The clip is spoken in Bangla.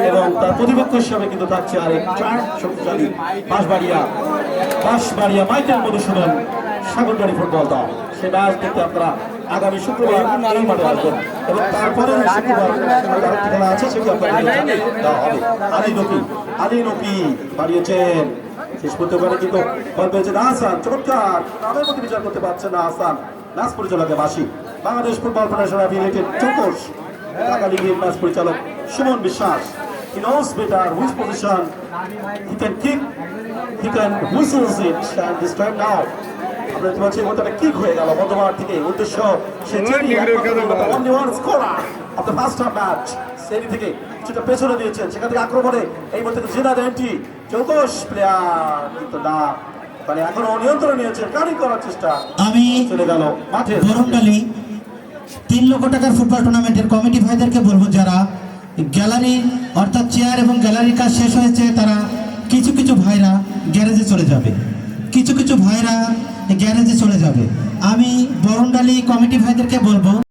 এবং তার প্রতিপক্ষ হিসাবে কিন্তু থাকছে আরেক চার শক্তিশালী বাঁশবাড়িয়া মাইকেল মধুসূদন সাগরবাড়ি ফুটবল দল। সে ম্যাচ দেখতে আপনারা আগামী শুক্রবার এই মাঠে আসবেন এবং তারপরে শুক্রবার খেলা আছে সেটি আপনারা দেওয়া হবে। আলী নকি বাড়িয়েছেন, শেষ করতে পারে কিন্তু বল পেয়েছেন আহসান, চমৎকার নামের মধ্যে বিচার করতে পারছেন না আহসান। ম্যাচ পরিচালকের বাসী বাংলাদেশ ফুটবল ফেডারেশন অ্যাফিলিয়েটেড চৌকস ঢাকা লিগের ম্যাচ পরিচালক সুমন বিশ্বাস। He knows better which position he can kick, he can whistle it, and this time now আমরা দেখতে পাচ্ছি ওটা কিক হয়ে গেল মধ্যমাঠ থেকে, উদ্দেশ্য সে only one scorer of the first half match। সেরি থেকে কিছুটা পেছনে দিয়েছেন, সেখান থেকে আক্রমণে এই মধ্যে জিনাদ এন্টি চৌকস প্লেয়ার কিন্তু না, মানে এখনো নিয়ন্ত্রণ নিয়েছেন, কারি করার চেষ্টা আমি চলে গেল মাঠে। বরংডালি 3 লক্ষ টাকার ফুটবল টুর্নামেন্টের কমিটি ভাইদেরকে বলবো, যারা গ্যালারি অর্থাৎ চেয়ার এবং গ্যালারির কাজ শেষ হয়েছে তারা কিছু ভাইরা গ্যারেজে চলে যাবে, কিছু ভাইরা গ্যারেজে চলে যাবে। আমি বরংডালি কমিটি ভাইদেরকে বলবো